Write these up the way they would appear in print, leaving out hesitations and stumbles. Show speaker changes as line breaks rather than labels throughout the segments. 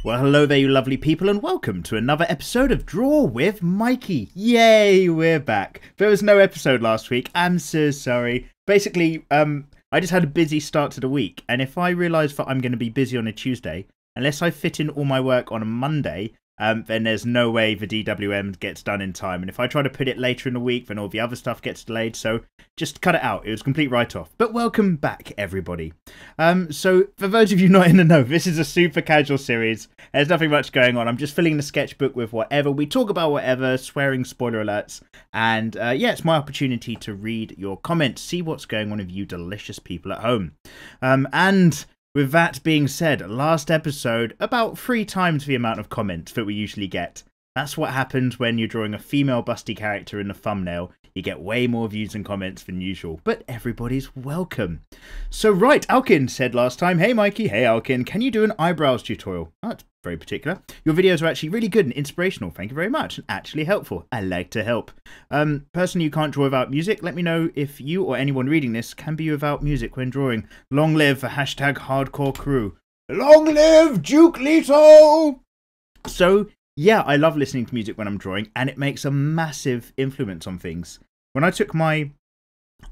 Well, hello there, you lovely people, and welcome to another episode of Draw with Mikey. Yay, we're back. There was no episode last week. I'm so sorry. Basically, I just had a busy start to the week, and if I realise that I'm going to be busy on a Tuesday, unless I fit in all my work on a Monday, then there's no way the DWM gets done in time. And if I try to put it later in the week, then all the other stuff gets delayed. So just cut it out. It was a complete write-off. But welcome back, everybody. So for those of you not in the know, this is a super casual series. There's nothing much going on. I'm just filling the sketchbook with whatever. We talk about whatever, swearing, spoiler alerts. And yeah, it's my opportunity to read your comments, see what's going on with you delicious people at home. And with that being said, last episode, about 3 times the amount of comments that we usually get. That's what happens when you're drawing a female busty character in the thumbnail. You get way more views and comments than usual, but everybody's welcome. So right, Alkin said last time, hey Mikey, hey Alkin, can you do an eyebrows tutorial? Oh, that's very particular. Your videos are actually really good and inspirational, thank you very much, and actually helpful. I like to help. Person you can't draw without music, let me know if you or anyone reading this can be without music when drawing. Long live the hashtag hardcore crew. Long live Duke Leto! So, yeah, I love listening to music when I'm drawing, and it makes a massive influence on things. When I took my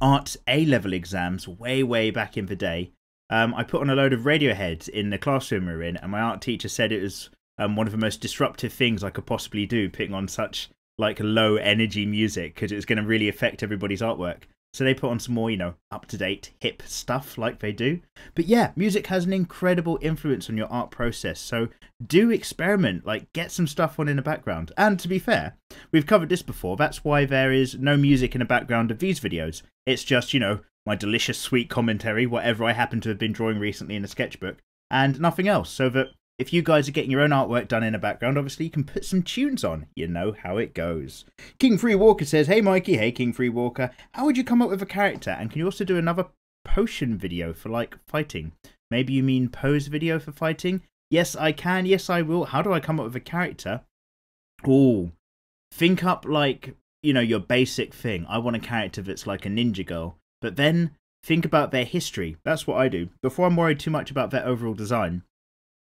art A-level exams way back in the day, I put on a load of Radiohead in the classroom we were in, and my art teacher said it was one of the most disruptive things I could possibly do, putting on such like low energy music, because it was going to really affect everybody's artwork. So they put on some more, you know, up-to-date, hip stuff like they do. But yeah, music has an incredible influence on your art process. So do experiment, like get some stuff on in the background. And to be fair, we've covered this before. That's why there is no music in the background of these videos. It's just, you know, my delicious sweet commentary, whatever I happen to have been drawing recently in a sketchbook, and nothing else. So that if you guys are getting your own artwork done in the background, obviously you can put some tunes on. You know how it goes. King Free Walker says, hey Mikey, hey King Free Walker, how would you come up with a character? And can you also do another potion video for like fighting? Maybe you mean pose video for fighting? Yes, I can. Yes, I will. How do I come up with a character? Oh, think up like, you know, your basic thing. I want a character that's like a ninja girl, but then think about their history. That's what I do. Before I'm worried too much about their overall design,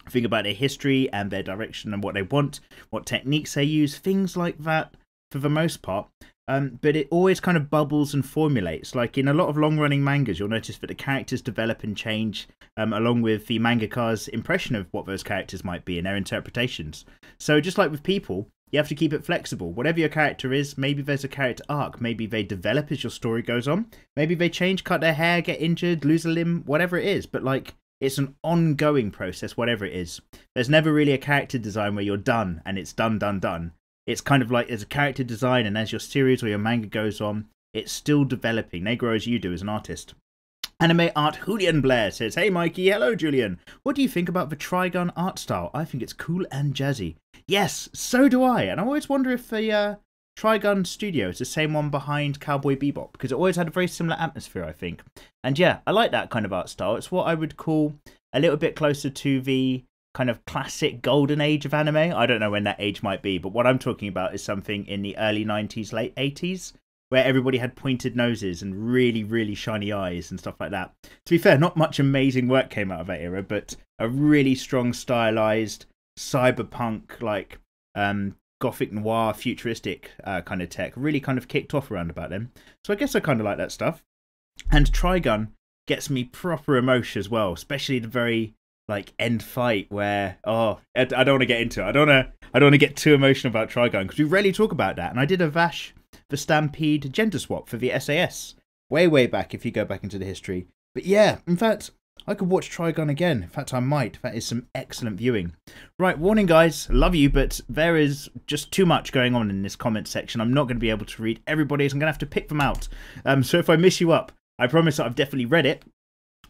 think about their history and their direction and what they want, what techniques they use, things like that for the most part. But it always kind of bubbles and formulates. Like in a lot of long-running mangas, you'll notice that the characters develop and change along with the mangaka's impression of what those characters might be and their interpretations. So just like with people, you have to keep it flexible. Whatever your character is, maybe there's a character arc, maybe they develop as your story goes on, maybe they change, cut their hair, get injured, lose a limb, whatever it is. But like, it's an ongoing process, whatever it is. There's never really a character design where you're done and it's done. It's kind of like there's a character design, and as your series or your manga goes on, it's still developing. They grow as you do as an artist. Anime Art Julian Blair says, hey Mikey, hello Julian. What do you think about the Trigun art style? I think it's cool and jazzy. Yes, so do I. And I always wonder if the Trigun Studio is the same one behind Cowboy Bebop, because it always had a very similar atmosphere, I think. And yeah, I like that kind of art style. It's what I would call a little bit closer to the kind of classic golden age of anime. I don't know when that age might be, but what I'm talking about is something in the early 90s, late 80s, where everybody had pointed noses and really shiny eyes and stuff like that. To be fair, not much amazing work came out of that era, but a really strong stylized cyberpunk, like gothic noir, futuristic kind of tech really kind of kicked off around about then. So I guess I kind of like that stuff. And Trigun gets me proper emotion as well, especially the very like end fight where, oh, I don't want to get into it. I don't want to get too emotional about Trigun because we rarely talk about that. And I did a Vash the Stampede gender swap for the SAS way back if you go back into the history. But yeah, in fact, I could watch Trigun again. In fact, I might. That is some excellent viewing. Right, warning guys, love you, but there is just too much going on in this comment section. I'm not going to be able to read everybody's. I'm going to have to pick them out. So if I miss you up, I promise that I've definitely read it.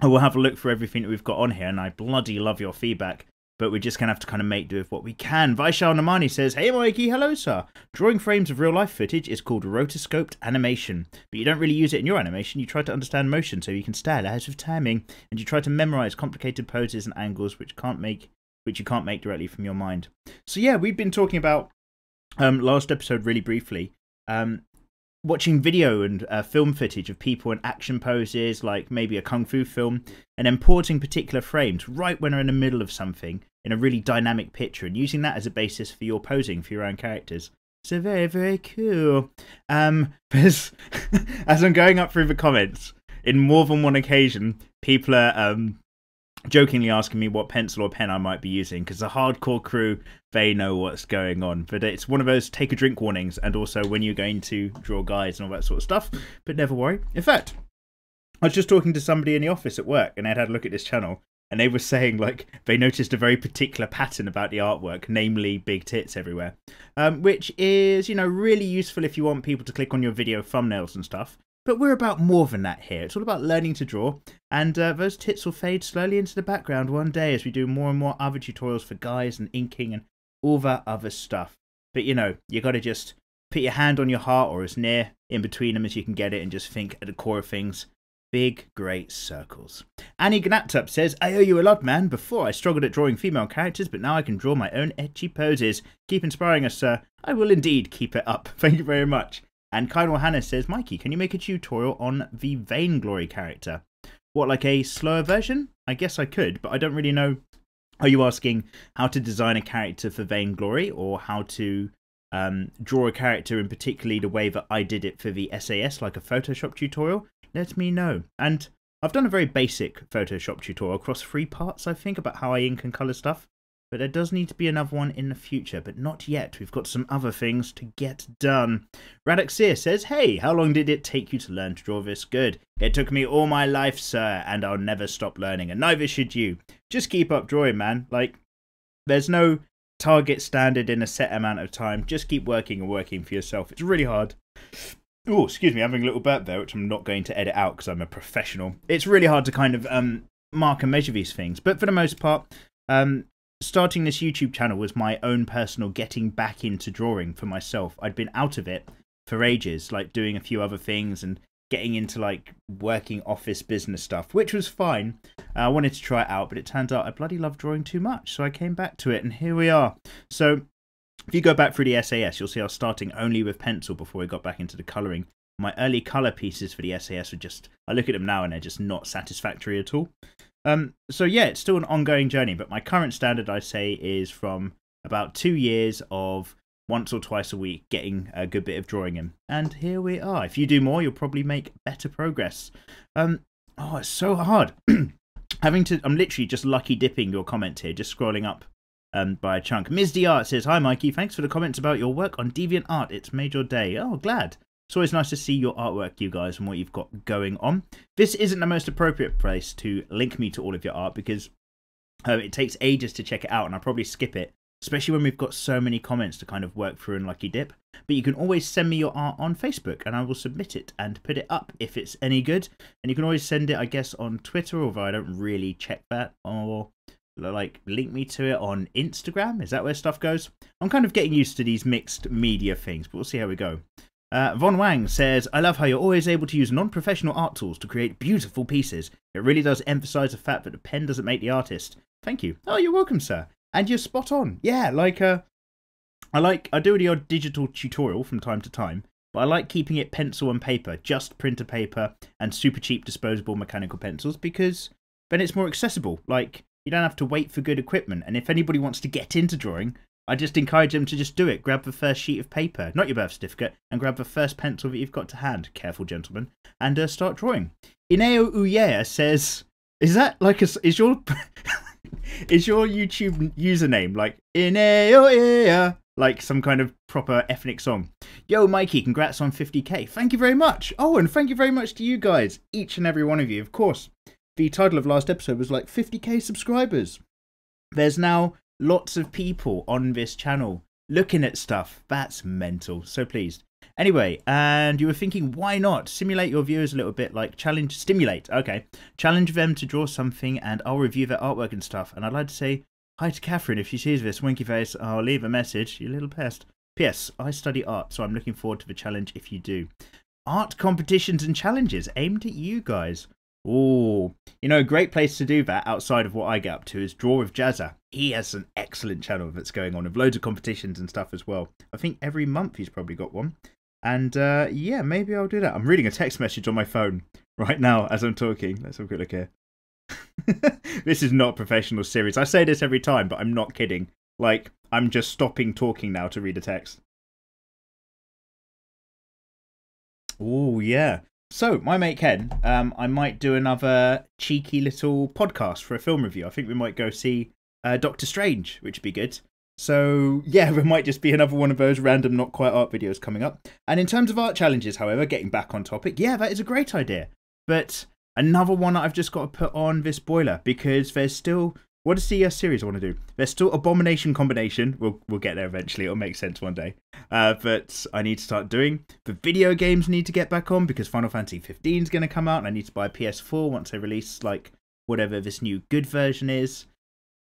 I will have a look for everything that we've got on here, and I bloody love your feedback. But we're just going to have to kind of make do with what we can. Vaishal Namani says, hey Mikey, hello sir. Drawing frames of real life footage is called rotoscoped animation. But you don't really use it in your animation. You try to understand motion so you can style out of timing. And you try to memorize complicated poses and angles which you can't make directly from your mind. So yeah, we've been talking about last episode really briefly. Watching video and film footage of people in action poses, like maybe a kung fu film, and importing particular frames right when they're in the middle of something, in a really dynamic picture and using that as a basis for your posing for your own characters. So very, very cool. Because as I'm going up through the comments, in more than one occasion, people are jokingly asking me what pencil or pen I might be using, because the hardcore crew, they know what's going on. But it's one of those take a drink warnings, and also when you're going to draw guides and all that sort of stuff. But never worry. In fact, I was just talking to somebody in the office at work, and they'd had a look at this channel, and they were saying, like, they noticed a very particular pattern about the artwork, namely big tits everywhere. Which is, you know, really useful if you want people to click on your video thumbnails and stuff. But we're about more than that here. It's all about learning to draw, and those tits will fade slowly into the background one day as we do more and more other tutorials for guys and inking and all that other stuff. But, you know, you got to just put your hand on your heart, or as near in between them as you can get it, and just think at the core of things. Big, great circles. Annie Gnaptup says, I owe you a lot, man. Before I struggled at drawing female characters, but now I can draw my own etchy poses. Keep inspiring us, sir. I will indeed keep it up. Thank you very much. And Kynal Hannah says, Mikey, can you make a tutorial on the Vainglory character? What, like a slower version? I guess I could, but I don't really know. Are you asking how to design a character for Vainglory, or how to draw a character in particularly the way that I did it for the SAS, like a Photoshop tutorial? Let me know. And I've done a very basic Photoshop tutorial across 3 parts, I think, about how I ink and colour stuff. But there does need to be another one in the future, but not yet. We've got some other things to get done. Radaxir says, hey, how long did it take you to learn to draw this good? It took me all my life, sir, and I'll never stop learning, and neither should you. Just keep up drawing, man. Like, there's no target standard in a set amount of time. Just keep working and working for yourself. It's really hard. Oh, excuse me, I'm having a little burp there, which I'm not going to edit out because I'm a professional. It's really hard to kind of mark and measure these things. But for the most part, starting this YouTube channel was my own personal getting back into drawing for myself. I'd been out of it for ages, like doing a few other things and getting into like working office business stuff, which was fine. I wanted to try it out, but it turns out I bloody love drawing too much. So I came back to it, and here we are. So if you go back through the SAS, you'll see I was starting only with pencil before I got back into the colouring. My early colour pieces for the SAS were just, I look at them now and they're just not satisfactory at all. So yeah, it's still an ongoing journey, but my current standard, I say, is from about 2 years of once or twice a week getting a good bit of drawing in. And here we are. If you do more, you'll probably make better progress. Oh, it's so hard. I'm literally just lucky dipping your comment here, just scrolling up by a chunk. Ms. D Art says, hi Mikey, thanks for the comments about your work on DeviantArt. It's made your day. Oh, glad. It's always nice to see your artwork, you guys, and what you've got going on. This isn't the most appropriate place to link me to all of your art, because it takes ages to check it out, and I'll probably skip it, especially when we've got so many comments to kind of work through and lucky dip. But you can always send me your art on Facebook, and I will submit it and put it up if it's any good. And you can always send it, I guess, on Twitter, although I don't really check that, or like link me to it on Instagram. Is that where stuff goes? I'm kind of getting used to these mixed media things, but we'll see how we go. Von Wang says, I love how you're always able to use non-professional art tools to create beautiful pieces. It really does emphasize the fact that the pen doesn't make the artist. Thank you. Oh, you're welcome, sir. And you're spot on. Yeah, like I do the odd digital tutorial from time to time, but I like keeping it pencil and paper, just printer paper and super cheap disposable mechanical pencils, because then it's more accessible. Like, you don't have to wait for good equipment. And if anybody wants to get into drawing, I just encourage them to just do it. Grab the first sheet of paper, not your birth certificate, and grab the first pencil that you've got to hand. Careful, gentlemen. And start drawing. Ineo Uye says, is that like is your is your YouTube username like Ineo Uye? Like some kind of proper ethnic song? Yo, Mikey, congrats on 50k. Thank you very much. Oh, and thank you very much to you guys, each and every one of you. Of course, the title of last episode was like 50k subscribers. There's now lots of people on this channel looking at stuff. That's mental. So pleased. Anyway, and you were thinking, why not simulate your viewers a little bit, like stimulate. Okay. Challenge them to draw something and I'll review their artwork and stuff. And I'd like to say hi to Catherine if she sees this. Winky face. I'll leave a message. You little pest. P.S. I study art, so I'm looking forward to the challenge if you do. Art competitions and challenges aimed at you guys. Oh, you know, a great place to do that outside of what I get up to is Draw with Jazza. He has an excellent channel that's going on with loads of competitions and stuff as well. I think every month he's probably got one. And yeah, maybe I'll do that. I'm reading a text message on my phone right now as I'm talking. Let's have a quick look here. This is not a professional series. I say this every time, but I'm not kidding. Like, I'm just stopping talking now to read a text. Oh, yeah. So, my mate Ken, I might do another cheeky little podcast for a film review. I think we might go see Doctor Strange, which would be good. So, yeah, there might just be another one of those random not quite art videos coming up. And in terms of art challenges, however, getting back on topic, yeah, that is a great idea. But another one that I've just got to put on this boiler, because there's still... What is the series I want to do? There's still Abomination Combination. We'll get there eventually. It'll make sense one day. But I need to start doing. The video games need to get back on because Final Fantasy 15 is going to come out. And I need to buy a PS4 once they release like whatever this new good version is.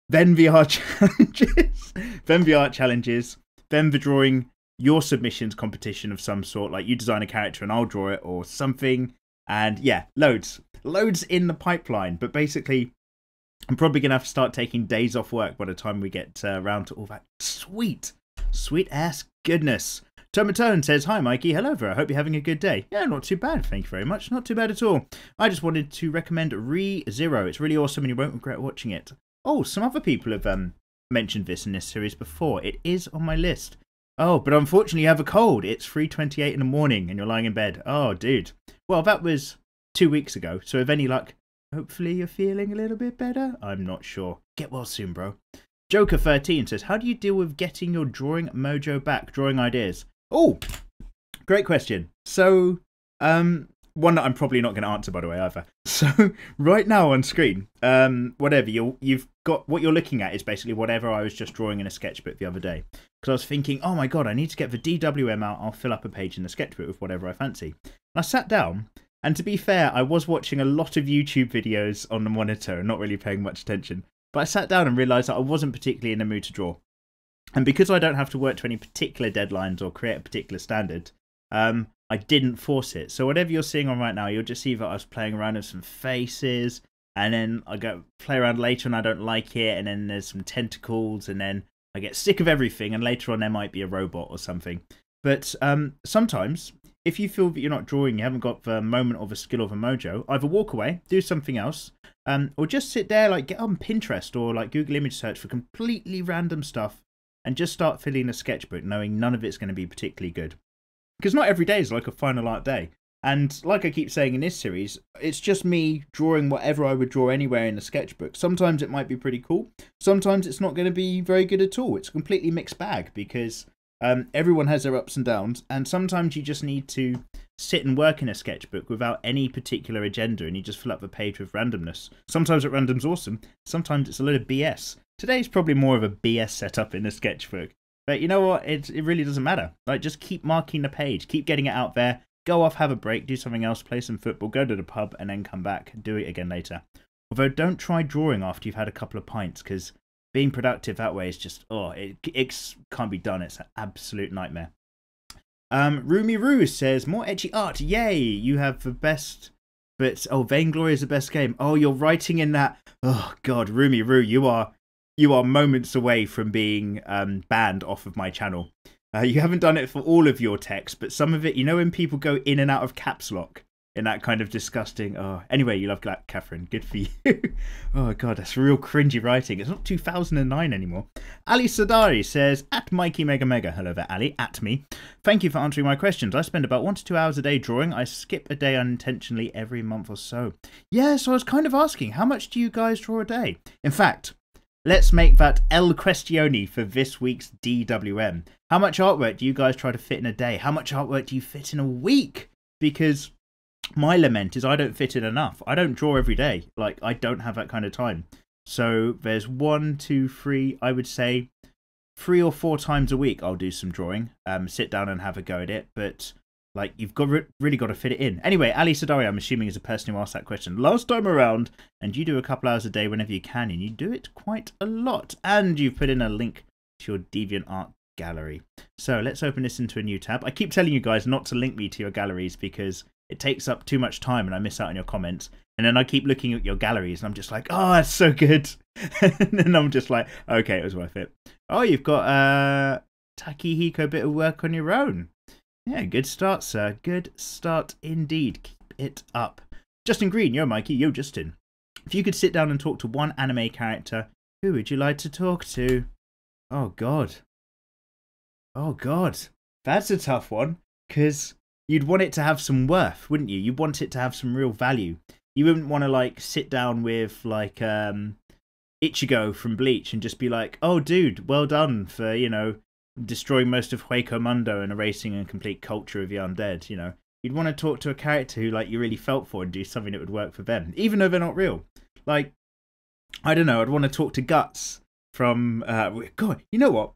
Then VR challenges. Then VR challenges. Then the drawing your submissions competition of some sort. Like you design a character and I'll draw it or something. And yeah, loads. Loads in the pipeline. But basically... I'm probably going to have to start taking days off work by the time we get around to all that sweet ass goodness. Tomatone says, hi Mikey, hello there, I hope you're having a good day. Yeah, not too bad, thank you very much, not too bad at all. I just wanted to recommend ReZero, it's really awesome and you won't regret watching it. Oh, some other people have mentioned this in this series before, it is on my list. Oh, but unfortunately you have a cold, it's 3:28 in the morning and you're lying in bed. Oh, dude. Well, that was 2 weeks ago, so with any luck, hopefully you're feeling a little bit better. I'm not sure. Get well soon, bro. Joker13 says, how do you deal with getting your drawing mojo back? Drawing ideas. Oh, great question. So, one that I'm probably not going to answer, by the way, either. So, right now on screen, whatever, you've got, what you're looking at is basically whatever I was just drawing in a sketchbook the other day. Because I was thinking, oh my god, I need to get the DWM out. I'll fill up a page in the sketchbook with whatever I fancy. And I sat down. And to be fair, I was watching a lot of YouTube videos on the monitor and not really paying much attention. But I sat down and realised that I wasn't particularly in the mood to draw. And because I don't have to work to any particular deadlines or create a particular standard, I didn't force it. So whatever you're seeing on right now, you'll just see that I was playing around with some faces. And then I go play around later and I don't like it. And then there's some tentacles. And then I get sick of everything. And later on there might be a robot or something. But sometimes... if you feel that you're not drawing, you haven't got the moment or the skill or the mojo, either walk away, do something else, or just sit there, like get on Pinterest or like Google image search for completely random stuff and just start filling a sketchbook knowing none of it's going to be particularly good. Because not every day is like a final art day. And like I keep saying in this series, it's just me drawing whatever I would draw anywhere in the sketchbook. Sometimes it might be pretty cool. Sometimes it's not going to be very good at all. It's a completely mixed bag because... everyone has their ups and downs, and sometimes you just need to sit and work in a sketchbook without any particular agenda, and you just fill up the page with randomness. Sometimes that random's awesome, sometimes it's a load of BS. Today's probably more of a BS setup in a sketchbook, but you know what, it really doesn't matter. Like, just keep marking the page, keep getting it out there, go off, have a break, do something else, play some football, go to the pub, and then come back, do it again later. Although, don't try drawing after you've had a couple of pints, because being productive that way is just, oh, it can't be done. It's an absolute nightmare. Rumi Roo says, more edgy art. Yay, you have the best. But, oh, Vainglory is the best game. Oh, you're writing in that. Oh, God, Rumi Roo, you are moments away from being banned off of my channel. You haven't done it for all of your text, but some of it, you know when people go in and out of caps lock? In that kind of disgusting... Oh, anyway, you love Catherine. Good for you. Oh, God, that's real cringy writing. It's not 2009 anymore. Ali Sadari says, at Mikey Mega Mega. Hello there, Ali. At me. Thank you for answering my questions. I spend about 1 to 2 hours a day drawing. I skip a day unintentionally every month or so. Yeah, so I was kind of asking, how much do you guys draw a day? In fact, let's make that El Questione for this week's DWM. How much artwork do you guys try to fit in a day? How much artwork do you fit in a week? Because... my lament is I don't fit in enough. I don't draw every day. Like, I don't have that kind of time. So there's 1, 2, 3, I would say 3 or 4 times a week I'll do some drawing. Sit down and have a go at it. But, like, you've got really got to fit it in. Anyway, Ali Sadari, I'm assuming, is the person who asked that question last time around. And you do a couple hours a day whenever you can. And you do it quite a lot. And you've put in a link to your DeviantArt gallery. So let's open this into a new tab. I keep telling you guys not to link me to your galleries because... it takes up too much time and I miss out on your comments. And then I keep looking at your galleries and I'm just like, oh, that's so good. And then I'm just like, okay, it was worth it. Oh, you've got a Takehiko bit of work on your own. Yeah, good start, sir. Good start indeed. Keep it up. Justin Green, yo, Mikey. Yo, Justin. If you could sit down and talk to one anime character, who would you like to talk to? Oh, God. Oh, God. That's a tough one, because you'd want it to have some worth, wouldn't you? You'd want it to have some real value. You wouldn't want to, like, sit down with, like, Ichigo from Bleach and just be like, oh, dude, well done for, you know, destroying most of Hueco Mundo and erasing a complete culture of the undead, you know. You'd want to talk to a character who, like, you really felt for and do something that would work for them, even though they're not real. Like, I don't know, I'd want to talk to Guts from, God, you know what?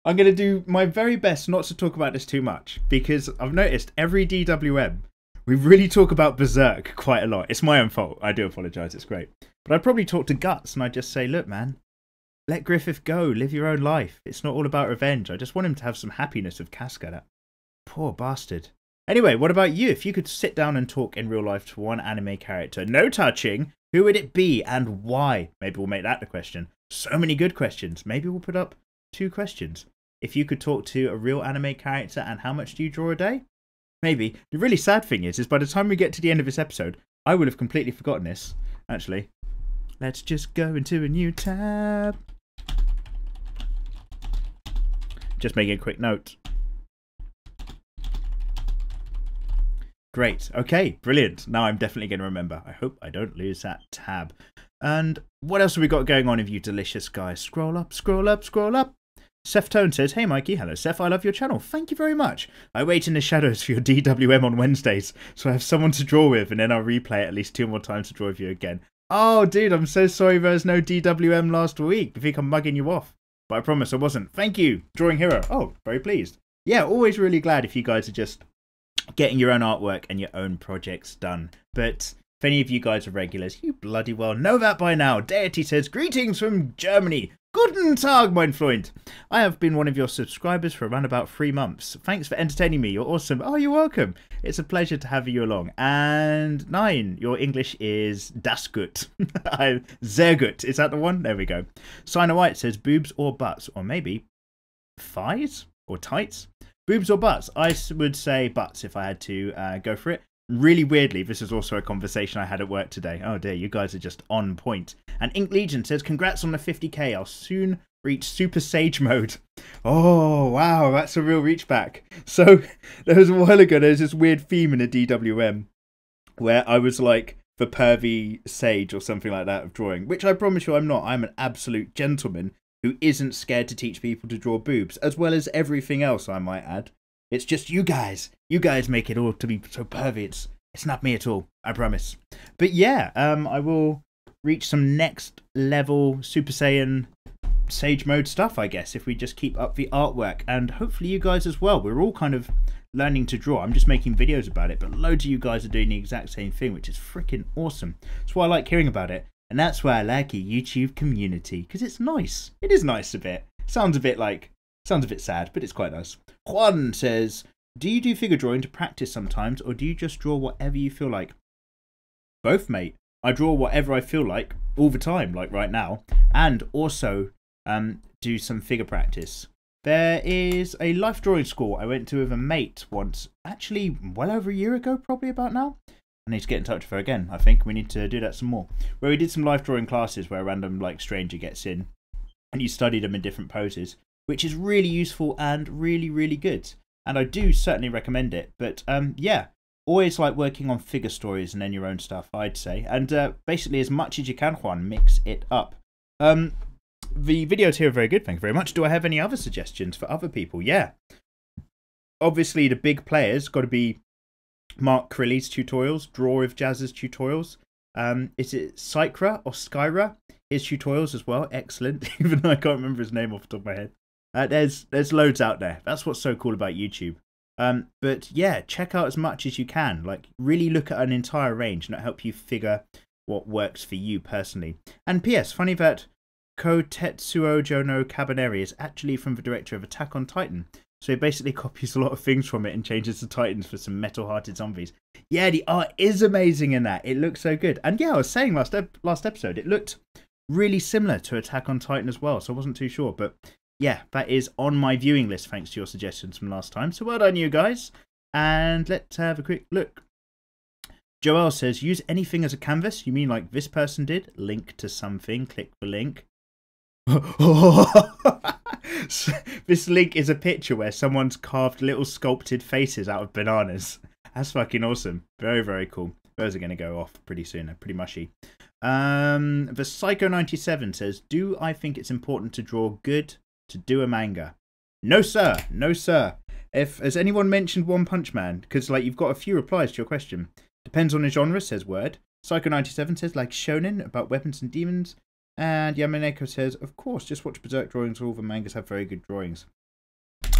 I'm going to do my very best not to talk about this too much, because I've noticed every DWM, we really talk about Berserk quite a lot. It's my own fault. I do apologise. It's great. But I'd probably talk to Guts and I'd just say, look, man, let Griffith go. Live your own life. It's not all about revenge. I just want him to have some happiness with Casca. That poor bastard. Anyway, what about you? If you could sit down and talk in real life to one anime character, no touching, who would it be and why? Maybe we'll make that the question. So many good questions. Maybe we'll put up 2 questions. If you could talk to a real anime character and how much do you draw a day? Maybe. The really sad thing is by the time we get to the end of this episode, I would have completely forgotten this. Actually, let's just go into a new tab. Just making a quick note. Great. Okay, brilliant. Now I'm definitely going to remember. I hope I don't lose that tab. And what else have we got going on with you delicious guys? Scroll up, scroll up, scroll up. Seth Tone says, hey Mikey, hello Seth, I love your channel. Thank you very much. I wait in the shadows for your DWM on Wednesdays, so I have someone to draw with, and then I'll replay it at least 2 more times to draw with you again. Oh, dude, I'm so sorry there was no DWM last week. You think I'm mugging you off? But I promise I wasn't. Thank you, Drawing Hero. Oh, very pleased. Yeah, always really glad if you guys are just getting your own artwork and your own projects done. But if any of you guys are regulars, you bloody well know that by now. Deity says, greetings from Germany. Guten Tag, mein Freund. I have been one of your subscribers for around about 3 months. Thanks for entertaining me. You're awesome. Oh, you're welcome. It's a pleasure to have you along. And 9, your English is das gut. Sehr gut. Is that the one? There we go. Sina White says boobs or butts, or maybe thighs or tights. Boobs or butts? I would say butts if I had to go for it. Really weirdly, this is also a conversation I had at work today. Oh dear, you guys are just on point. And Ink Legion says, congrats on the 50k. I'll soon reach Super Sage mode. Oh, wow, that's a real reach back. So, there was a while ago, there was this weird theme in a DWM where I was like the pervy sage or something like that of drawing, which I promise you I'm not. I'm an absolute gentleman who isn't scared to teach people to draw boobs, as well as everything else, I might add. It's just you guys. You guys make it all to be so pervy. It's not me at all, I promise. But yeah, I will reach some next level Super Saiyan Sage mode stuff, I guess, if we just keep up the artwork. And hopefully you guys as well. We're all kind of learning to draw. I'm just making videos about it, but loads of you guys are doing the exact same thing, which is freaking awesome. That's why I like hearing about it. And that's why I like a YouTube community, because it's nice. It is nice a bit. Sounds a bit sad, but it's quite nice. Juan says, do you do figure drawing to practice sometimes, or do you just draw whatever you feel like? Both, mate. I draw whatever I feel like all the time, like right now, and also do some figure practice. There is a life drawing school I went to with a mate once, actually well over a year ago, probably about now. I need to get in touch with her again. I think we need to do that some more. Where we did some life drawing classes where a random like stranger gets in and you study them in different poses, which is really useful and really, really good. And I do certainly recommend it. But yeah, always like working on figure stories and then your own stuff, I'd say. And basically as much as you can, Juan, mix it up. The videos here are very good, thank you very much. Do I have any other suggestions for other people? Yeah. Obviously the big players got to be Mark Crilly's tutorials, Draw with Jazz's tutorials. Is it Sykra or Skyra? His tutorials as well, excellent. Even though I can't remember his name off the top of my head. There's loads out there. That's what's so cool about YouTube. But yeah, check out as much as you can. Like really look at an entire range and it'll help you figure what works for you personally. And P.S. funny that Kotetsuo Jono Cabaneri is actually from the director of Attack on Titan. So he basically copies a lot of things from it and changes the Titans for some metal-hearted zombies. Yeah, the art is amazing in that. It looks so good. And yeah, I was saying last episode, it looked really similar to Attack on Titan as well. So I wasn't too sure. But yeah, that is on my viewing list thanks to your suggestions from last time. So well done, you guys. And let's have a quick look. Joel says, use anything as a canvas. You mean like this person did? Link to something. Click the link. This link is a picture where someone's carved little sculpted faces out of bananas. That's fucking awesome. Very, very cool. Those are going to go off pretty soon. They're pretty mushy. The Psycho97 says, do I think it's important to draw good to do a manga? No, sir. No, sir. Has anyone mentioned One Punch Man? Because like you've got a few replies to your question. Depends on the genre, says Word. Psycho97 says, like shonen, about weapons and demons. And Yamaneko says, of course, just watch Berserk drawings. All the mangas have very good drawings.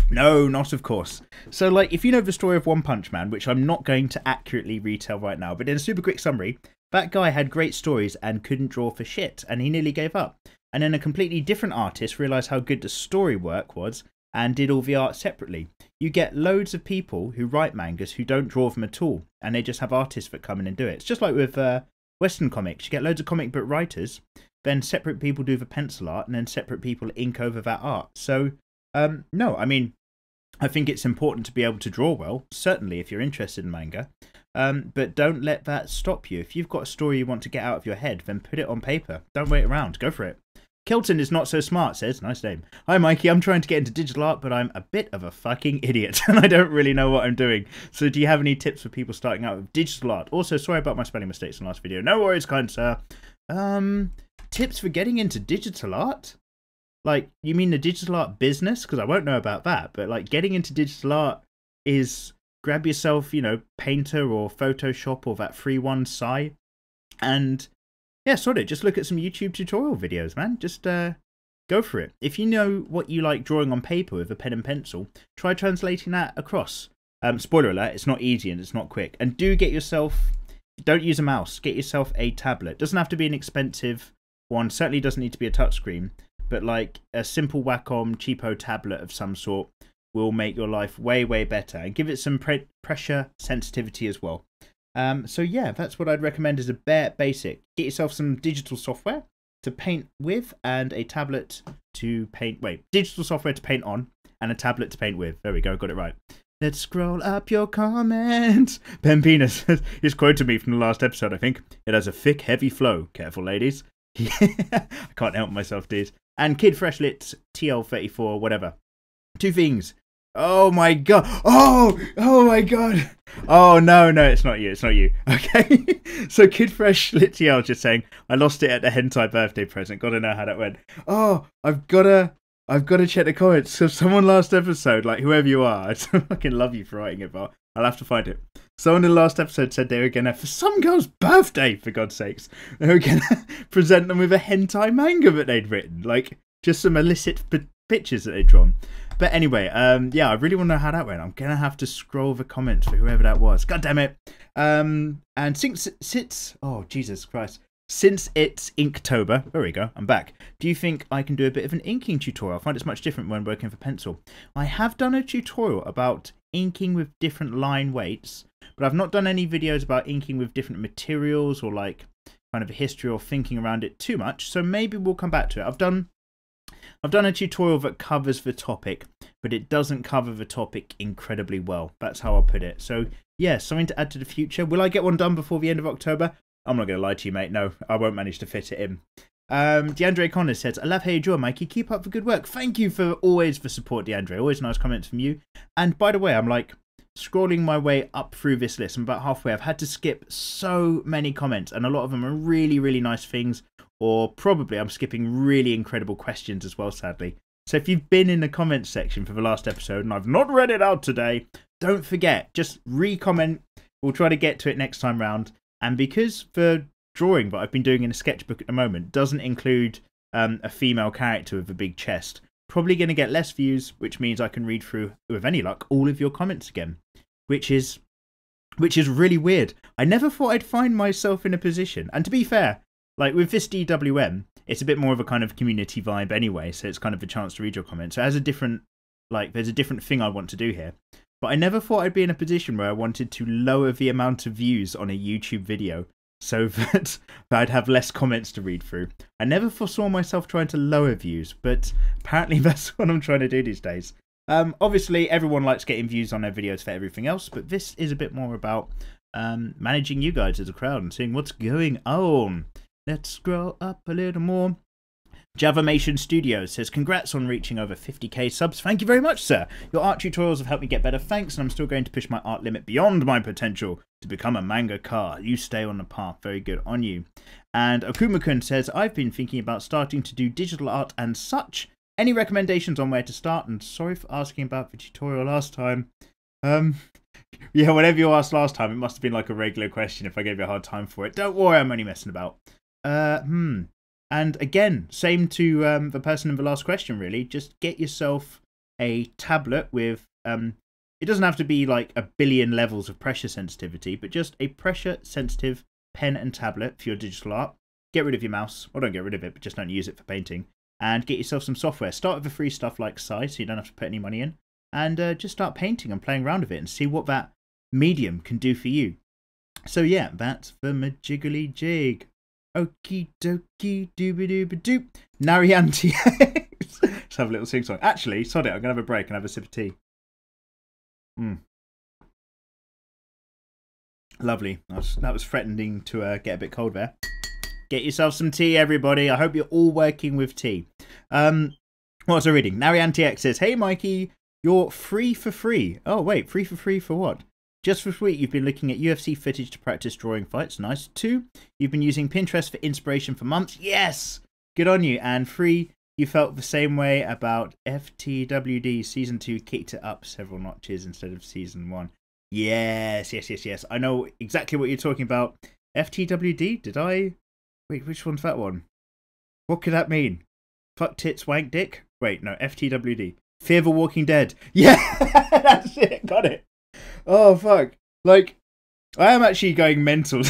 No, not of course. So, like, if you know the story of One Punch Man, which I'm not going to accurately retell right now, but in a super quick summary, that guy had great stories and couldn't draw for shit, and he nearly gave up. And then a completely different artist realised how good the story work was and did all the art separately. You get loads of people who write mangas who don't draw them at all, and they just have artists that come in and do it. It's just like with Western comics. You get loads of comic book writers, then separate people do the pencil art, and then separate people ink over that art. So, no, I mean, I think it's important to be able to draw well, certainly if you're interested in manga, but don't let that stop you. If you've got a story you want to get out of your head, then put it on paper. Don't wait around. Go for it. Kilton is not so smart, says, nice name. Hi, Mikey. I'm trying to get into digital art, but I'm a bit of a fucking idiot, and I don't really know what I'm doing. So do you have any tips for people starting out with digital art? Also, sorry about my spelling mistakes in the last video. No worries, kind sir. Tips for getting into digital art? Like, you mean the digital art business? Because I won't know about that. But, like, getting into digital art is grab yourself, you know, Painter or Photoshop or that free one, Sai. And, yeah, sort of, just look at some YouTube tutorial videos, man. Just go for it. If you know what you like drawing on paper with a pen and pencil, try translating that across. Spoiler alert, it's not easy and it's not quick. And do get yourself, don't use a mouse, get yourself a tablet. Doesn't have to be an expensive one, certainly doesn't need to be a touchscreen. But like a simple Wacom cheapo tablet of some sort will make your life way, way better. And give it some pressure sensitivity as well. So yeah, that's what I'd recommend as a bare basic. Get yourself some digital software to paint with and a tablet to paint... Wait, digital software to paint on and a tablet to paint with. There we go, got it right. Let's scroll up your comments. Ben Penis is quoted me from the last episode, I think. It has a thick, heavy flow. Careful, ladies. I can't help myself, dude. And Kid Freshlit TL34, whatever. Two things. Oh my god. Oh my god. Oh no, it's not you. It's not you. Okay. So Kid Freshlit TL just saying, I lost it at the hentai birthday present. Gotta know how that went. Oh, I've gotta check the comments. So someone last episode, like whoever you are, I fucking love you for writing it, but I'll have to find it. Someone in the last episode said they were going to, for some girl's birthday, for God's sakes, they were going to present them with a hentai manga that they'd written. Like, just some illicit pictures that they'd drawn. But anyway, yeah, I really want to know how that went. I'm going to have to scroll the comments for whoever that was. God damn it. And oh, Jesus Christ. Since it's Inktober, there we go, I'm back. Do you think I can do a bit of an inking tutorial? I find it's much different when working for pencil. I have done a tutorial about inking with different line weights, but I've not done any videos about inking with different materials or like kind of a history or thinking around it too much. So maybe we'll come back to it. I've done a tutorial that covers the topic, but it doesn't cover the topic incredibly well. That's how I'll put it. So yeah, something to add to the future. Will I get one done before the end of October? I'm not going to lie to you, mate. No, I won't manage to fit it in. DeAndre Connors says, I love how you draw, Mikey. Keep up the good work. Thank you for always for support, DeAndre. Always nice comments from you. And by the way, I'm like scrolling my way up through this list. I'm about halfway. I've had to skip so many comments, and a lot of them are really, really nice things. Or probably I'm skipping really incredible questions as well, sadly. So if you've been in the comments section for the last episode and I've not read it out today, don't forget, just re-comment. We'll try to get to it next time round. And because the drawing that I've been doing in a sketchbook at the moment doesn't include a female character with a big chest, probably going to get less views, which means I can read through, with any luck, all of your comments again, which is really weird. I never thought I'd find myself in a position, and to be fair, like with this DWM, it's a bit more of a kind of community vibe anyway, so it's kind of a chance to read your comments. So it has a different, like, there's a different thing I want to do here. But I never thought I'd be in a position where I wanted to lower the amount of views on a YouTube video so that I'd have less comments to read through. I never foresaw myself trying to lower views, but apparently that's what I'm trying to do these days. Obviously, everyone likes getting views on their videos for everything else, but this is a bit more about managing you guys as a crowd and seeing what's going on. Let's scroll up a little more. Javamation Studios says, congrats on reaching over 50k subs. Thank you very much, sir. Your art tutorials have helped me get better, thanks, and I'm still going to push my art limit beyond my potential to become a mangaka. You stay on the path. Very good on you. And Okumakun says, I've been thinking about starting to do digital art and such. Any recommendations on where to start? And sorry for asking about the tutorial last time. Yeah, whatever you asked last time, it must have been like a regular question if I gave you a hard time for it. Don't worry, I'm only messing about. And again, same to the person in the last question, really. Just get yourself a tablet with, it doesn't have to be like a billion levels of pressure sensitivity, but just a pressure sensitive pen and tablet for your digital art. Get rid of your mouse, or don't get rid of it, but just don't use it for painting. And get yourself some software. Start with the free stuff like Sai, so you don't have to put any money in. And just start painting and playing around with it and see what that medium can do for you. So yeah, that's the majiggly jig. Okie dokie dooby dooby doop. Narianti. Let's have a little sing song. Actually, sod it, I'm going to have a break and have a sip of tea. Lovely. That was threatening to get a bit cold there. Get yourself some tea, everybody. I hope you're all working with tea. What was I reading? Narianti X says, hey, Mikey, you're free for free. Oh, wait, free for what? Just this week, you've been looking at UFC footage to practice drawing fights. Nice. 2, you've been using Pinterest for inspiration for months. Yes! Good on you. And 3, you felt the same way about FTWD. Season 2 kicked it up several notches instead of Season 1. Yes. I know exactly what you're talking about. FTWD? Did I? Wait, which one's that one? What could that mean? Fuck tits, wank dick? Wait, no, FTWD. Fear the Walking Dead. Yeah! That's it. Got it. Oh, fuck. Like, I am actually going mental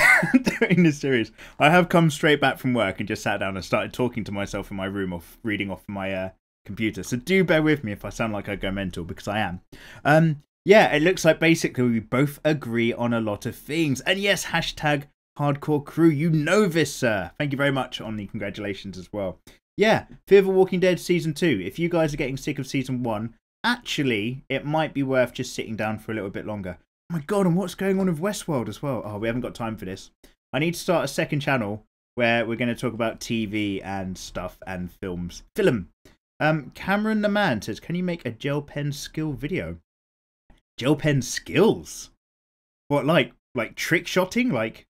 during this series. I have come straight back from work and just sat down and started talking to myself in my room or reading off my computer. So do bear with me if I sound like I go mental, because I am. Yeah, it looks like basically we both agree on a lot of things. And yes, hashtag hardcore crew. You know this, sir. Thank you very much on the congratulations as well. Yeah, Fear the Walking Dead Season 2. If you guys are getting sick of Season 1, actually, it might be worth just sitting down for a little bit longer. Oh my god, and what's going on with Westworld as well? Oh, we haven't got time for this. I need to start a second channel where we're going to talk about TV and stuff and films. Film. Cameron the Man says, can you make a gel pen skill video? Gel pen skills? What, like trick shotting? Like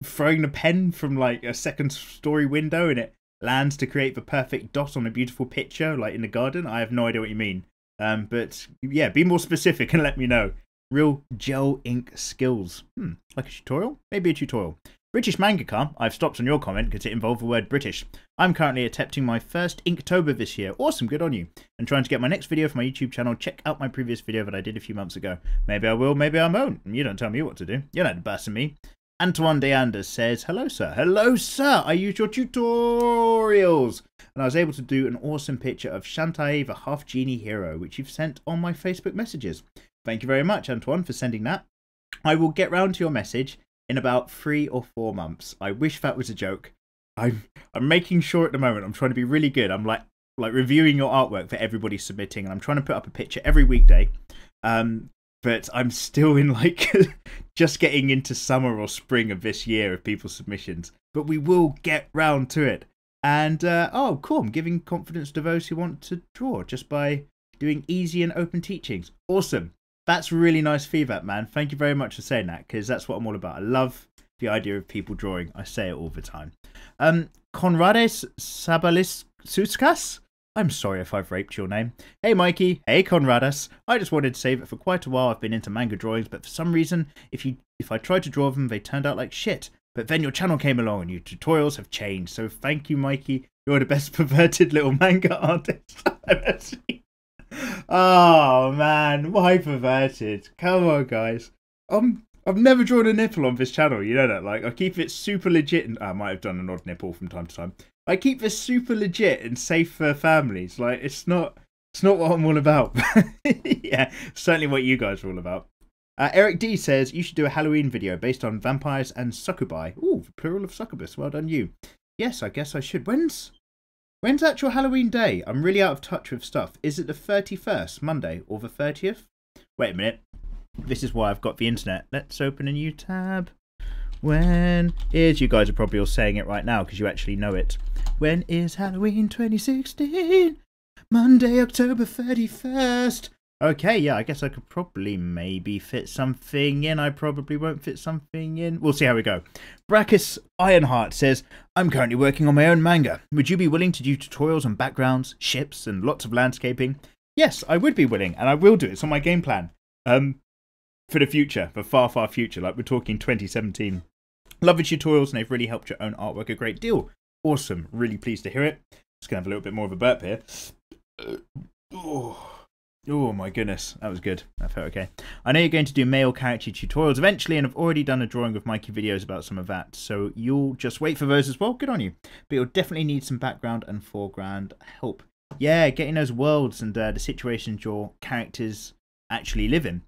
throwing the pen from like a second story window and it lands to create the perfect dot on a beautiful picture, like in the garden? I have no idea what you mean. But yeah, be more specific and let me know. Real gel ink skills. Like a tutorial? Maybe a tutorial. British mangaka. I've stopped on your comment because it involved the word British. I'm currently attempting my first Inktober this year. Awesome, good on you. And trying to get my next video for my YouTube channel. Check out my previous video that I did a few months ago. Maybe I will, maybe I won't. You don't tell me what to do. You're not the boss of me. Antoine De Anders says, hello, sir. Hello, sir. I use your tutorials. And I was able to do an awesome picture of Shantae, the half-genie hero, which you've sent on my Facebook messages. Thank you very much, Antoine, for sending that. I will get round to your message in about 3 or 4 months. I wish that was a joke. I'm making sure at the moment. I'm trying to be really good. I'm like reviewing your artwork for everybody submitting, and I'm trying to put up a picture every weekday. But I'm still in like just getting into summer or spring of this year of people's submissions. But we will get round to it. And oh, cool! I'm giving confidence to those who want to draw just by doing easy and open teachings. Awesome. That's really nice feedback, man. Thank you very much for saying that, because that's what I'm all about. I love the idea of people drawing. I say it all the time. Conrades Sabalissuskas? I'm sorry if I've raped your name. Hey, Mikey. Hey, Conradas. I just wanted to say that for quite a while I've been into manga drawings, but for some reason, if I tried to draw them, they turned out like shit. But then your channel came along and your tutorials have changed. So thank you, Mikey. You're the best perverted little manga artist I've ever seen. Oh man, why perverted? Come on, guys. I've never drawn a nipple on this channel, you know that. Like, I keep it super legit, and I might have done an odd nipple from time to time. I keep this super legit and safe for families. Like, it's not what I'm all about. Yeah, certainly what you guys are all about. Eric D says you should do a Halloween video based on vampires and succubi. Ooh, the plural of succubus. Well done, you. Yes, I guess I should. When's actual Halloween day? I'm really out of touch with stuff. Is it the 31st, Monday, or the 30th? Wait a minute. This is why I've got the internet. Let's open a new tab. When is... You guys are probably all saying it right now because you actually know it. When is Halloween 2016? Monday, October 31st. Okay, yeah, I guess I could probably maybe fit something in. I probably won't fit something in. We'll see how we go. Brachus Ironheart says, I'm currently working on my own manga. Would you be willing to do tutorials on backgrounds, ships, and lots of landscaping? Yes, I would be willing, and I will do it. It's on my game plan. For the future, for far, far future. Like, we're talking 2017. Love the tutorials, and they've really helped your own artwork a great deal. Awesome. Really pleased to hear it. Just going to have a little bit more of a burp here. Oh my goodness, that was good. That felt okay. I know you're going to do male character tutorials eventually, and I've already done a drawing with Mikey videos about some of that, so you'll just wait for those as well. Good on you. But you'll definitely need some background and foreground help. Yeah, getting those worlds and the situations your characters actually live in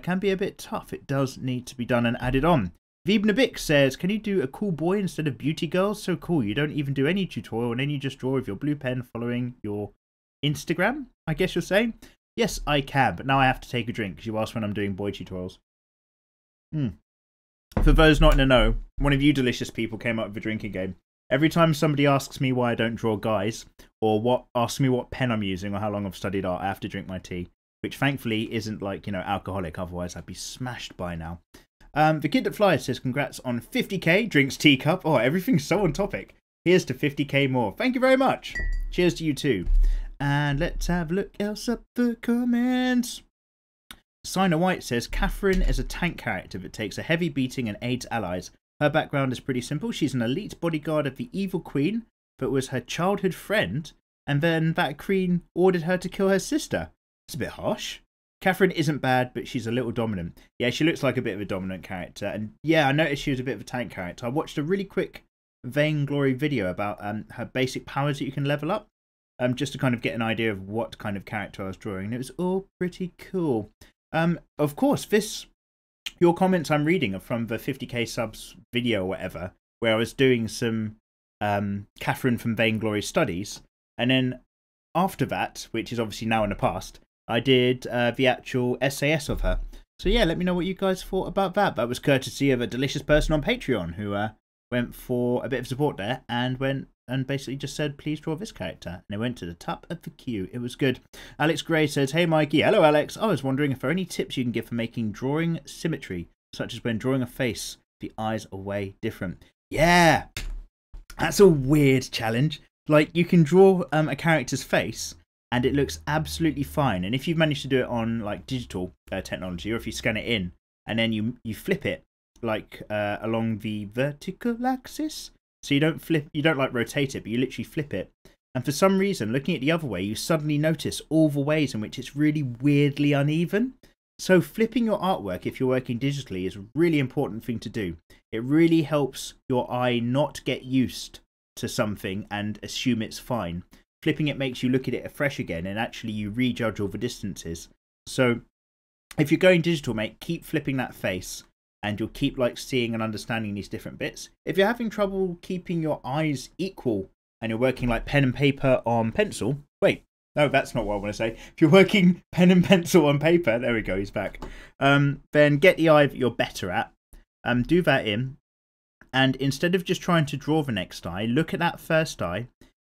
can be a bit tough. It does need to be done and added on. Vibnabik says, can you do a cool boy instead of beauty girls? So cool, you don't even do any tutorial and then you just draw with your blue pen following your Instagram, I guess you're saying? Yes, I can, but now I have to take a drink because you asked when I'm doing boy tutorials. For those not in the know, one of you delicious people came up with a drinking game. Every time somebody asks me why I don't draw guys, or asks me what pen I'm using or how long I've studied art, I have to drink my tea, which thankfully isn't like, you know, alcoholic, otherwise I'd be smashed by now. The Kid That Flies says, congrats on 50k, drinks teacup. Oh, everything's so on topic. Here's to 50k more. Thank you very much. Cheers to you too. And let's have a look else up the comments. Sina White says, Catherine is a tank character that takes a heavy beating and aids allies. Her background is pretty simple. She's an elite bodyguard of the evil queen, but was her childhood friend, and then that queen ordered her to kill her sister. It's a bit harsh. Catherine isn't bad, but she's a little dominant. Yeah, she looks like a bit of a dominant character. And yeah, I noticed she was a bit of a tank character. I watched a really quick Vainglory video about her basic powers that you can level up. Just to kind of get an idea of what kind of character I was drawing. And it was all pretty cool. Of course, your comments I'm reading are from the 50k subs video or whatever, where I was doing some Catherine from Vainglory studies. And then after that, which is obviously now in the past, I did the actual SAS of her. So yeah, let me know what you guys thought about that. That was courtesy of a delicious person on Patreon who went for a bit of support there and went and basically just said, please draw this character. And they went to the top of the queue. It was good. Alex Gray says, hey Mikey. Hello Alex. I was wondering if there are any tips you can give for making drawing symmetry, such as when drawing a face, the eyes are way different. Yeah, that's a weird challenge. Like, you can draw a character's face and it looks absolutely fine. And if you've managed to do it on like digital technology, or if you scan it in and then you flip it like along the vertical axis, so you don't like rotate it, but you literally flip it. And for some reason, looking at the other way, you suddenly notice all the ways in which it's really weirdly uneven. So flipping your artwork, if you're working digitally, is a really important thing to do. It really helps your eye not get used to something and assume it's fine. Flipping it makes you look at it afresh again, and actually you rejudge all the distances. So if you're going digital, mate, keep flipping that face, and you'll keep like seeing and understanding these different bits. If you're having trouble keeping your eyes equal and you're working like pen and paper on pencil, wait, no, that's not what I want to say. If you're working pen and pencil on paper, there we go, he's back. Then get the eye that you're better at, do that in, and instead of just trying to draw the next eye, look at that first eye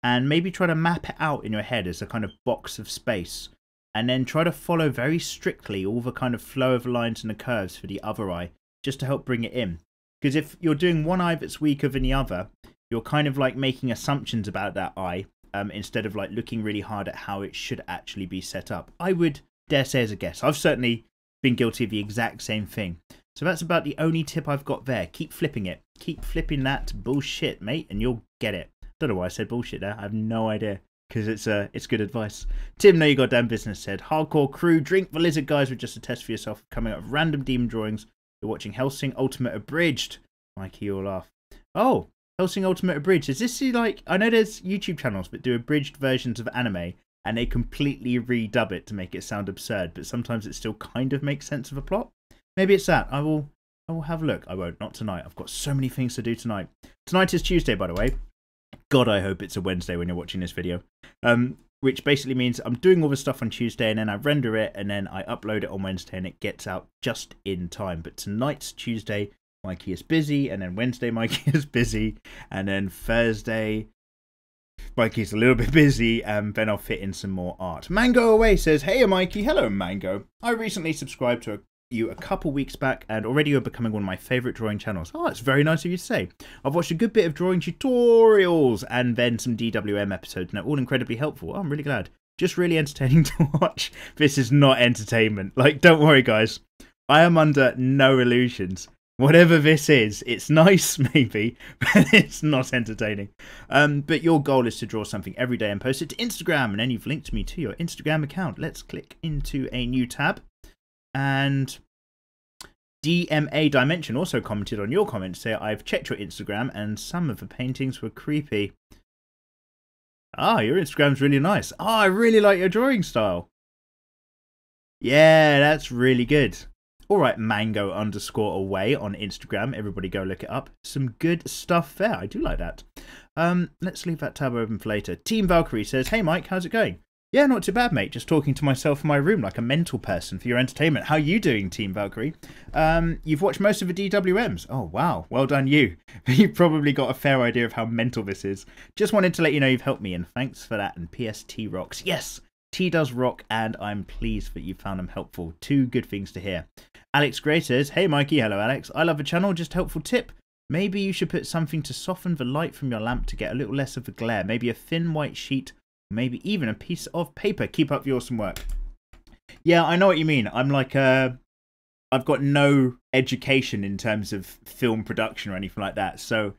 and maybe try to map it out in your head as a kind of box of space, and then try to follow very strictly all the kind of flow of the lines and the curves for the other eye, just to help bring it in. Because if you're doing one eye that's weaker than the other, you're kind of like making assumptions about that eye instead of like looking really hard at how it should actually be set up. I would dare say as a guess. I've certainly been guilty of the exact same thing. So that's about the only tip I've got there. Keep flipping it. Keep flipping that bullshit, mate, and you'll get it. Don't know why I said bullshit there. I have no idea. Because it's good advice. Tim, know your goddamn business, said, hardcore crew, drink the lizard guys with just a test for yourself, coming out of random demon drawings. You're watching Hellsing Ultimate Abridged. Mikey, you'll laugh. Oh, Hellsing Ultimate Abridged. Is this like, I know there's YouTube channels that do abridged versions of anime and they completely redub it to make it sound absurd, but sometimes it still kind of makes sense of a plot. Maybe it's that. I will have a look. I won't, not tonight. I've got so many things to do tonight. Tonight is Tuesday, by the way. God, I hope it's a Wednesday when you're watching this video. Which basically means I'm doing all the stuff on Tuesday and then I render it and then I upload it on Wednesday and it gets out just in time. But tonight's Tuesday, Mikey is busy, and then Wednesday, Mikey is busy, and then Thursday, Mikey's a little bit busy, and then I'll fit in some more art. Mango Away says, hey Mikey, hello Mango. I recently subscribed to you a couple weeks back and already you're becoming one of my favourite drawing channels. Oh, it's very nice of you to say. I've watched a good bit of drawing tutorials and then some DWM episodes and they're all incredibly helpful. Oh, I'm really glad. Just really entertaining to watch. This is not entertainment. Like, don't worry guys. I am under no illusions. Whatever this is, it's nice maybe, but it's not entertaining. But your goal is to draw something every day and post it to Instagram, and then you've linked me to your Instagram account. Let's click into a new tab. And DMA Dimension also commented on your comment to say, I've checked your Instagram and some of the paintings were creepy. Ah, your Instagram's really nice. Ah, I really like your drawing style. Yeah, that's really good. Alright, Mango_away on Instagram. Everybody go look it up. Some good stuff there. I do like that. Let's leave that tab open for later. Team Valkyrie says, hey Mike, how's it going? Yeah, not too bad, mate. Just talking to myself in my room like a mental person for your entertainment. How you doing, Team Valkyrie? You've watched most of the DWMs. Oh, wow. Well done, you. You've probably got a fair idea of how mental this is. Just wanted to let you know you've helped me, and thanks for that. And PST rocks. Yes, T does rock, and I'm pleased that you found them helpful. Two good things to hear. Alex Gray says, hey, Mikey. Hello, Alex. I love the channel. Just a helpful tip. Maybe you should put something to soften the light from your lamp to get a little less of the glare. Maybe a thin white sheet. Maybe even a piece of paper. Keep up the awesome work. Yeah, I know what you mean. I'm like, I've got no education in terms of film production or anything like that. So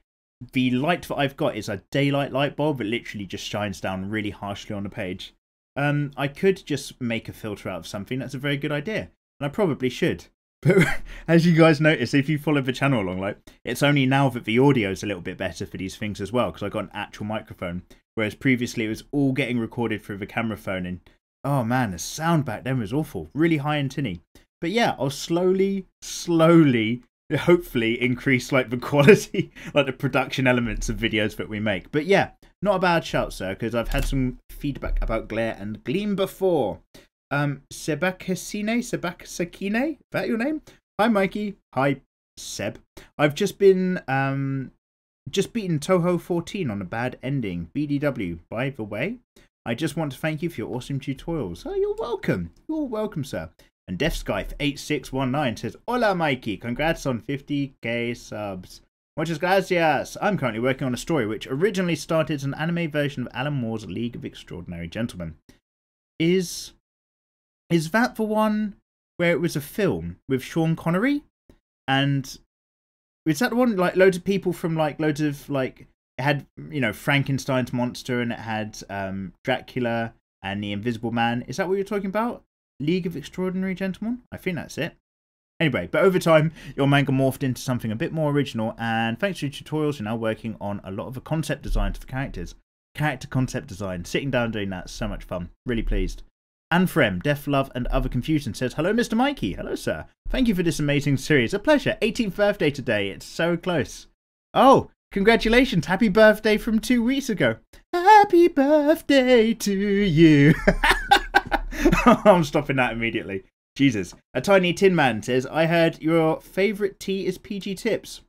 the light that I've got is a daylight light bulb that literally just shines down really harshly on the page. I could just make a filter out of something. That's a very good idea. And I probably should. But as you guys notice, if you follow the channel along, like, it's only now that the audio is a little bit better for these things as well, because I got an actual microphone. Whereas previously it was all getting recorded through the camera phone, and oh man, the sound back then was awful, really high and tinny. But yeah, I'll slowly, hopefully increase like the quality, like the production elements of videos that we make. But yeah, not a bad shout, sir, because I've had some feedback about glare and gleam before. Sebakasine, is that your name? Hi Mikey. Hi Seb. I've just been just beaten Toho 14 on a bad ending. BDW. By the way, I just want to thank you for your awesome tutorials. Oh, you're welcome. You're welcome, sir. And DeathSkype8619 says, hola Mikey, congrats on 50k subs. Muchas gracias. I'm currently working on a story which originally started as an anime version of Alan Moore's League of Extraordinary Gentlemen. Is that the one where it was a film with Sean Connery? And is that the one, like, loads of people from, like, loads of, like, it had, you know, Frankenstein's monster, and it had Dracula and the Invisible Man. Is that what you're talking about? League of Extraordinary Gentlemen? I think that's it. Anyway, but over time, your manga morphed into something a bit more original, and thanks to your tutorials, you're now working on a lot of the concept designs for characters. Character concept design. Sitting down doing that, so much fun. Really pleased. Anfrem, Death, Love, and Other Confusion says, hello, Mr. Mikey. Hello, sir. Thank you for this amazing series. A pleasure. 18th birthday today. It's so close. Oh, congratulations. Happy birthday from 2 weeks ago. Happy birthday to you. I'm stopping that immediately. Jesus. A Tiny Tin Man says, I heard your favourite tea is PG Tips.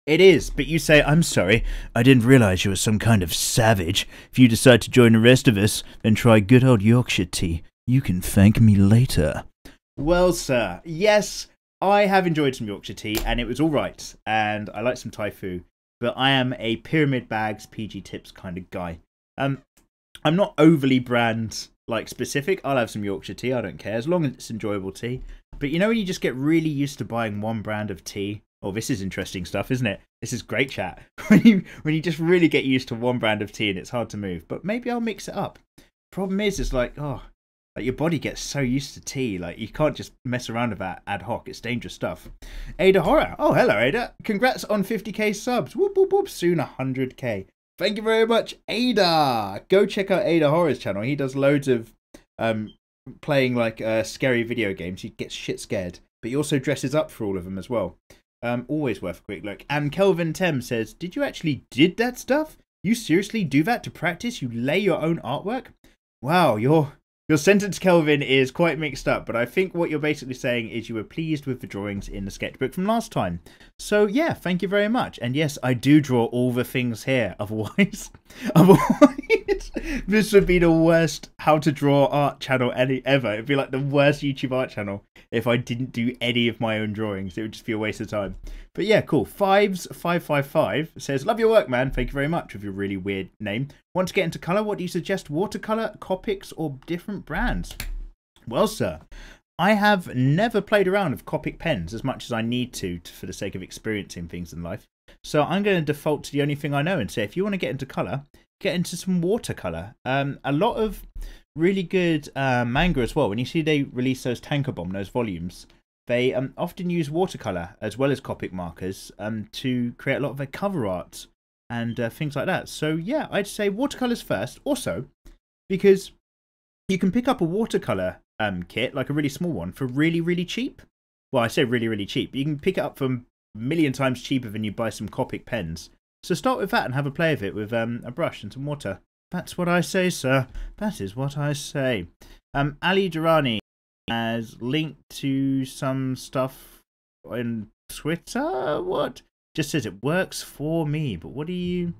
It is, but you say, I'm sorry, I didn't realise you were some kind of savage. If you decide to join the rest of us, then try good old Yorkshire tea. You can thank me later. Well, sir, yes, I have enjoyed some Yorkshire tea, and it was alright, and I like some Thai food, but I am a Pyramid Bags PG Tips kind of guy. I'm not overly brand, like, specific. I'll have some Yorkshire tea, I don't care, as long as it's enjoyable tea. But you know when you just get really used to buying one brand of tea? Oh, this is interesting stuff, isn't it? This is great chat. When you just really get used to one brand of tea and it's hard to move. But maybe I'll mix it up. Problem is, it's like, oh, like your body gets so used to tea. Like, you can't just mess around with that ad hoc. It's dangerous stuff. Ada Horror. Oh, hello, Ada. Congrats on 50k subs. Whoop, whoop, whoop. Soon 100k. Thank you very much, Ada. Go check out Ada Horror's channel. He does loads of playing, like, scary video games. He gets shit scared. But he also dresses up for all of them as well. Always worth a quick look. And Kelvin Tem says, did you actually did that stuff? You seriously do that to practice? You lay your own artwork? Wow, your sentence, Kelvin, is quite mixed up, but I think what you're basically saying is you were pleased with the drawings in the sketchbook from last time. So yeah, thank you very much. And yes, I do draw all the things here. Otherwise, this would be the worst how to draw art channel ever. It'd be like the worst YouTube art channel if I didn't do any of my own drawings. It would just be a waste of time. But yeah, cool. Fives555 says, love your work, man. Thank you very much with your really weird name. Want to get into colour? What do you suggest? Watercolour, Copics, or different brands? Well, sir, I have never played around with Copic pens as much as I need to for the sake of experiencing things in life. So I'm going to default to the only thing I know and say, if you want to get into colour, get into some watercolour. A lot of really good manga as well. When you see they release those Tankobon, those volumes, they often use watercolour as well as Copic markers to create a lot of their cover art and things like that. So yeah, I'd say watercolours first. Also, because you can pick up a watercolour kit, like a really small one, for really, really cheap. Well, I say really, really cheap. You can pick it up for a million times cheaper than you buy some Copic pens. So start with that and have a play of it with a brush and some water. That's what I say, sir. That is what I say. Ali Durrani has linked to some stuff on Twitter. What? Just says it works for me. But what do you...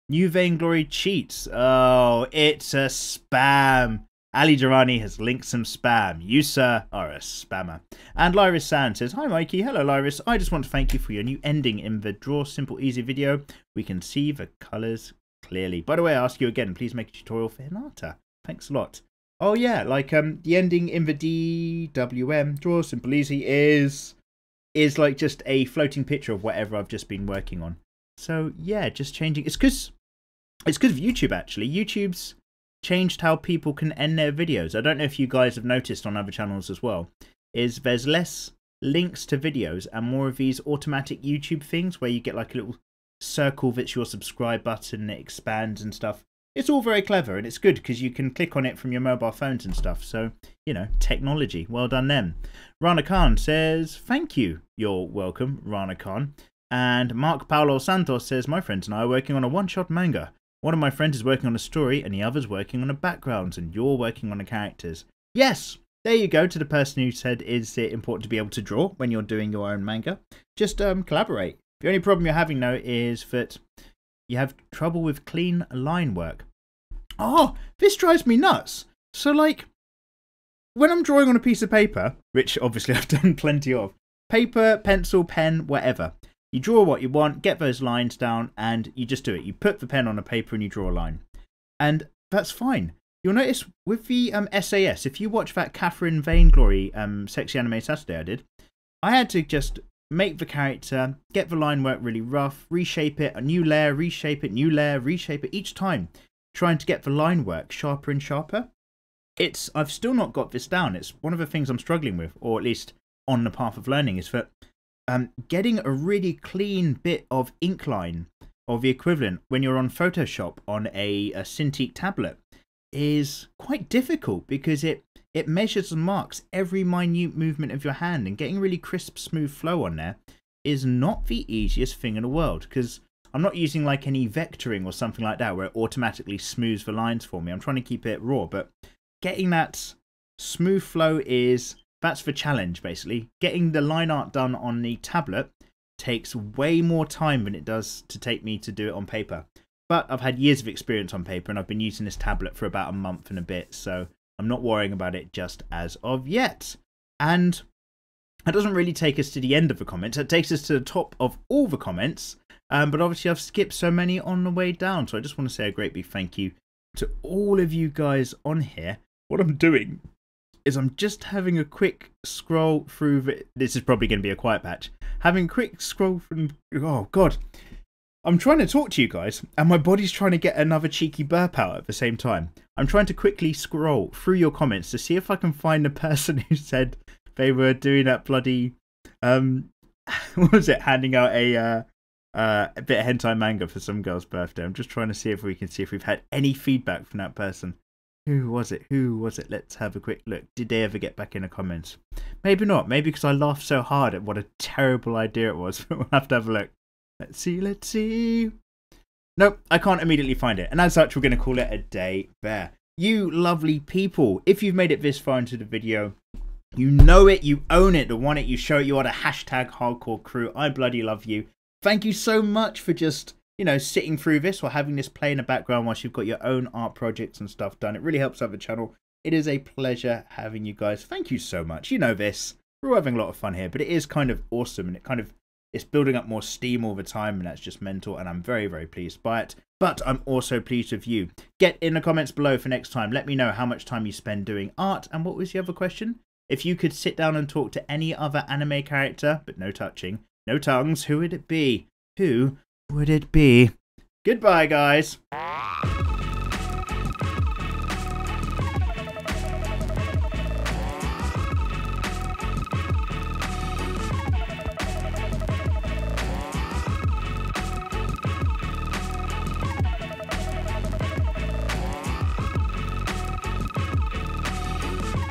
New Vainglory cheats. Oh, it's a spam. Ali Durrani has linked some spam. You, sir, are a spammer. And Lyris Sand says, hi, Mikey. Hello, Lyris. I just want to thank you for your new ending in the Draw Simple Easy video. We can see the colours clearly. By the way, I ask you again, please make a tutorial for Hinata. Thanks a lot. Oh, yeah, like the ending in the DWM, Draw Simple Easy, is like just a floating picture of whatever I've just been working on. So, yeah, just changing. It's because of YouTube, actually. YouTube's changed how people can end their videos. I don't know if you guys have noticed on other channels as well, is there's less links to videos and more of these automatic YouTube things where you get like a little circle that's your subscribe button and it expands and stuff. It's all very clever and it's good because you can click on it from your mobile phones and stuff. So, you know, technology. Well done them. Rana Khan says, thank you. You're welcome, Rana Khan. And Mark Paulo Santos says, my friends and I are working on a one-shot manga. One of my friends is working on a story and the other's working on a background and you're working on the characters. Yes, there you go, to the person who said, is it important to be able to draw when you're doing your own manga? Just collaborate. The only problem you're having though is that you have trouble with clean line work. Oh, this drives me nuts. So like, when I'm drawing on a piece of paper, which obviously I've done plenty of, paper, pencil, pen, whatever. You draw what you want, get those lines down, and you just do it. You put the pen on a paper and you draw a line. And that's fine. You'll notice with the SAS, if you watch that Catherine Vainglory Sexy Anime Saturday I did, I had to just make the character, get the line work really rough, reshape it, a new layer, reshape it, new layer, reshape it each time, trying to get the line work sharper and sharper. I've still not got this down. It's one of the things I'm struggling with, or at least on the path of learning, is that getting a really clean bit of ink line or the equivalent when you're on Photoshop on a Cintiq tablet is quite difficult because it measures and marks every minute movement of your hand, and getting really crisp, smooth flow on there is not the easiest thing in the world because I'm not using like any vectoring or something like that where it automatically smooths the lines for me. I'm trying to keep it raw, but getting that smooth flow that's the challenge basically. Getting the line art done on the tablet takes way more time than it does to take me to do it on paper. But I've had years of experience on paper and I've been using this tablet for about a month and a bit, so I'm not worrying about it just as of yet. And that doesn't really take us to the end of the comments. It takes us to the top of all the comments. But obviously I've skipped so many on the way down, so I just want to say a great big thank you to all of you guys on here. What I'm doing is I'm just having a quick scroll through. This is probably going to be a quiet patch. Having a quick scroll from... Oh, God. I'm trying to talk to you guys, and my body's trying to get another cheeky burp out at the same time. I'm trying to quickly scroll through your comments to see if I can find the person who said they were doing that bloody... what was it? Handing out a bit of hentai manga for some girl's birthday. I'm just trying to see if we've had any feedback from that person. Who was it? Let's have a quick look. Did they ever get back in the comments? Maybe not. Maybe because I laughed so hard at what a terrible idea it was. We'll have to have a look. Let's see. Nope, I can't immediately find it. And as such, we're going to call it a day there. You lovely people, if you've made it this far into the video, you know it, you own it, the one it, you show it, you are the hashtag hardcore crew. I bloody love you. Thank you so much for just, you know, sitting through this or having this play in the background whilst you've got your own art projects and stuff done. It really helps out the channel. It is a pleasure having you guys. Thank you so much. You know this. We're all having a lot of fun here, but it is kind of awesome, and it's building up more steam all the time, and that's just mental, and I'm very, very pleased by it. But I'm also pleased with you. Get in the comments below for next time. Let me know how much time you spend doing art, and what was the other question? If you could sit down and talk to any other anime character, but no touching, no tongues, who would it be? Who would it be? Goodbye, guys.